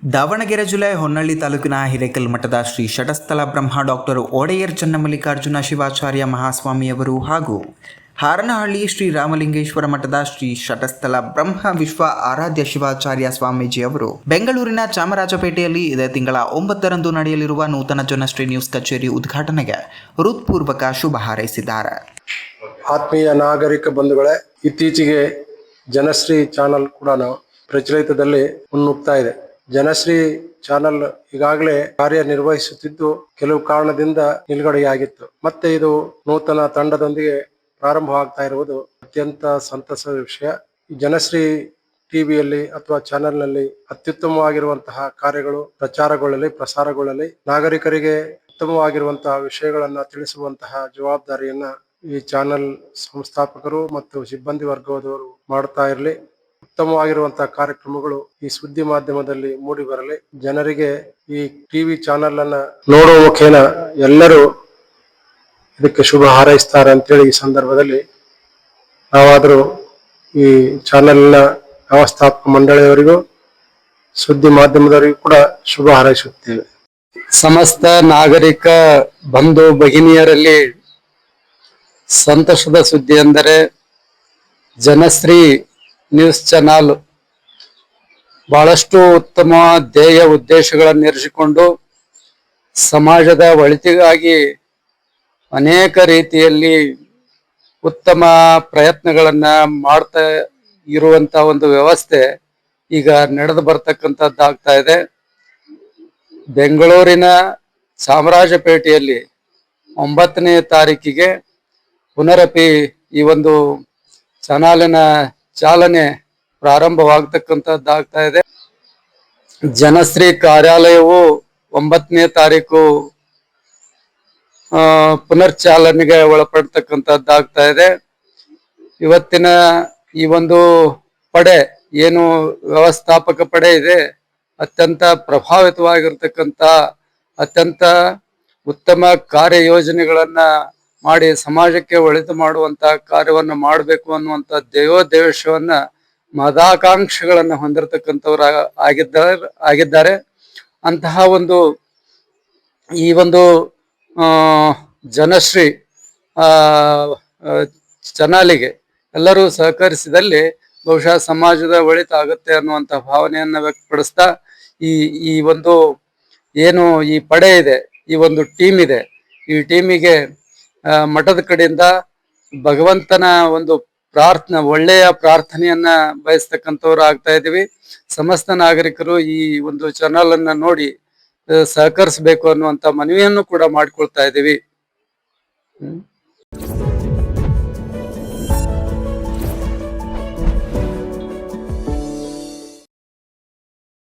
ದಾವಣಗೆರೆ ಜಿಲ್ಲೆ ಹೊನ್ನಳ್ಳಿ ತಾಲೂಕಿನ ಹಿರೇಕಲ್ ಮಠದ ಶ್ರೀ ಷಟಸ್ಥಲ ಬ್ರಹ್ಮ ಡಾಕ್ಟರ್ ಒಡೆಯರ್ ಚನ್ನಮಲ್ಲಿಕಾರ್ಜುನ ಶಿವಾಚಾರ್ಯ ಮಹಾಸ್ವಾಮಿಯವರು ಹಾಗೂ ಹಾರನಹಳ್ಳಿ ಶ್ರೀ ರಾಮಲಿಂಗೇಶ್ವರ ಮಠದ ಶ್ರೀ ಷಟಸ್ಥಲ ಬ್ರಹ್ಮ ವಿಶ್ವ ಆರಾಧ್ಯ ಶಿವಾಚಾರ್ಯ ಸ್ವಾಮೀಜಿಯವರು ಬೆಂಗಳೂರಿನ ಚಾಮರಾಜಪೇಟೆಯಲ್ಲಿ ಇದೇ ತಿಂಗಳ 9ರಂದು ನಡೆಯಲಿರುವ ನೂತನ ಜನಶ್ರೀ ನ್ಯೂಸ್ ಕಚೇರಿ ಉದ್ಘಾಟನೆಗೆ ಹೃತ್ಪೂರ್ವಕ ಶುಭ ಹಾರೈಸಿದ್ದಾರೆ. ಆತ್ಮೀಯ ನಾಗರಿಕ ಬಂಧುಗಳೇ, ಇತ್ತೀಚೆಗೆ ಜನಶ್ರೀ ಚಾನಲ್ ಕೂಡ ಪ್ರಚಲಿತದಲ್ಲಿ ಮುನ್ನುಗ್ತಾ ಇದೆ. ಜನಶ್ರೀ ಚಾನಲ್ ಈಗಾಗಲೇ ಕಾರ್ಯನಿರ್ವಹಿಸುತ್ತಿದ್ದು ಕೆಲವು ಕಾರಣದಿಂದ ನಿಲುಗಡೆಯಾಗಿತ್ತು. ಮತ್ತೆ ಇದು ನೂತನ ತಂಡದೊಂದಿಗೆ ಪ್ರಾರಂಭವಾಗ್ತಾ ಇರುವುದು ಅತ್ಯಂತ ಸಂತಸದ ವಿಷಯ. ಈ ಜನಶ್ರೀ ಟಿವಿಯಲ್ಲಿ ಅಥವಾ ಚಾನೆಲ್ನಲ್ಲಿ ಅತ್ಯುತ್ತಮವಾಗಿರುವಂತಹ ಕಾರ್ಯಗಳು ಪ್ರಸಾರಗೊಳ್ಳಲಿ, ನಾಗರಿಕರಿಗೆ ಉತ್ತಮವಾಗಿರುವಂತಹ ವಿಷಯಗಳನ್ನ ತಿಳಿಸುವಂತಹ ಜವಾಬ್ದಾರಿಯನ್ನ ಈ ಚಾನೆಲ್ ಸಂಸ್ಥಾಪಕರು ಮತ್ತು ಸಿಬ್ಬಂದಿ ವರ್ಗದವರು ಮಾಡ್ತಾ ಇರಲಿ. ಉತ್ತಮವಾಗಿರುವಂತಹ ಕಾರ್ಯಕ್ರಮಗಳು ಈ ಸುದ್ದಿ ಮಾಧ್ಯಮದಲ್ಲಿ ಮೂಡಿ ಬರಲಿ. ಜನರಿಗೆ ಈ ಟಿವಿ ಚಾನೆಲ್ ಅನ್ನ ನೋಡುವ ಮುಖೇನ ಎಲ್ಲರೂ ಇದಕ್ಕೆ ಶುಭ ಹಾರೈಸ್ತಾರೆ ಅಂತೇಳಿ ಈ ಸಂದರ್ಭದಲ್ಲಿ ನಾವಾದರೂ ಈ ಚಾನೆಲ್ನ ವ್ಯವಸ್ಥಾಪಕ ಮಂಡಳಿಯವರಿಗೂ ಸುದ್ದಿ ಮಾಧ್ಯಮದವರಿಗೂ ಕೂಡ ಶುಭ ಹಾರೈಸುತ್ತೇವೆ. ಸಮಸ್ತ ನಾಗರಿಕ ಬಂಧು ಭಗಿನಿಯರಲ್ಲಿ ಸಂತೋಷದ ಸುದ್ದಿ ಎಂದರೆ ಜನಶ್ರೀ ನ್ಯೂಸ್ ಚಾನಲ್ ಬಹಳಷ್ಟು ಉತ್ತಮ ಧ್ಯೇಯ ಉದ್ದೇಶಗಳನ್ನು ಇರಿಸಿಕೊಂಡು ಸಮಾಜದ ಒಳಿತಿಗಾಗಿ ಅನೇಕ ರೀತಿಯಲ್ಲಿ ಉತ್ತಮ ಪ್ರಯತ್ನಗಳನ್ನ ಮಾಡ್ತಾ ಇರುವಂತ ಒಂದು ವ್ಯವಸ್ಥೆ ಈಗ ನಡೆದು ಬರ್ತಕ್ಕಂಥದ್ದಾಗ್ತಾ ಇದೆ. ಬೆಂಗಳೂರಿನ ಚಾಮರಾಜಪೇಟೆಯಲ್ಲಿ 9ನೇ ತಾರೀಕಿಗೆ ಪುನರಪಿ ಈ ಒಂದು ಚಾನಲಿನ ಚಾಲನೆ ಪ್ರಾರಂಭವಾಗತಕ್ಕಂಥದ್ದಾಗ್ತಾ ಇದೆ. ಜನಶ್ರೀ ಕಾರ್ಯಾಲಯವು 9ನೇ ತಾರೀಕು ಪುನರ್ಚಾಲನೆಗೆ ಒಳಪಡ್ತಕ್ಕಂಥದ್ದಾಗ್ತಾ ಇದೆ. ಇವತ್ತಿನ ಈ ಒಂದು ಪಡೆ ಏನು ವ್ಯವಸ್ಥಾಪಕ ಪಡೆ ಇದೆ, ಅತ್ಯಂತ ಪ್ರಭಾವಿತವಾಗಿರ್ತಕ್ಕಂಥ ಅತ್ಯಂತ ಉತ್ತಮ ಕಾರ್ಯಯೋಜನೆಗಳನ್ನ ಮಾಡಿ ಸಮಾಜಕ್ಕೆ ಒಳಿತು ಮಾಡುವಂತ ಕಾರ್ಯವನ್ನು ಮಾಡಬೇಕು ಅನ್ನುವಂತ ದೇವೋದ್ದೇಶವನ್ನ ಮಹದಾಕಾಂಕ್ಷೆಗಳನ್ನ ಹೊಂದಿರತಕ್ಕಂಥವ್ರು ಆಗಿದ್ದಾರೆ. ಅಂತಹ ಈ ಒಂದು ಜನಶ್ರೀ ಚಾನಲಿಗೆ ಎಲ್ಲರೂ ಸಹಕರಿಸಿದಲ್ಲಿ ಬಹುಶಃ ಸಮಾಜದ ಒಳಿತಾಗುತ್ತೆ ಅನ್ನುವಂಥ ಭಾವನೆಯನ್ನ ವ್ಯಕ್ತಪಡಿಸ್ತಾ ಈ ಒಂದು ಏನು ಈ ಪಡೆ ಇದೆ, ಈ ಒಂದು ಟೀಮ್ ಇದೆ, ಈ ಟೀಮಿಗೆ ಮಠದ ಕಡೆಯಿಂದ ಭಗವಂತನ ಒಂದು ಒಳ್ಳೆಯ ಪ್ರಾರ್ಥನೆಯನ್ನ ಬಯಸ್ತಕ್ಕಂಥವ್ರು ಆಗ್ತಾ ಇದೀವಿ. ಸಮಸ್ತ ನಾಗರಿಕರು ಈ ಒಂದು ಚಾನಲ್ ಅನ್ನ ನೋಡಿ ಸಹಕರಿಸಬೇಕು ಅನ್ನುವಂತ ಮನವಿಯನ್ನು ಕೂಡ ಮಾಡ್ಕೊಳ್ತಾ ಇದ್ದೀವಿ.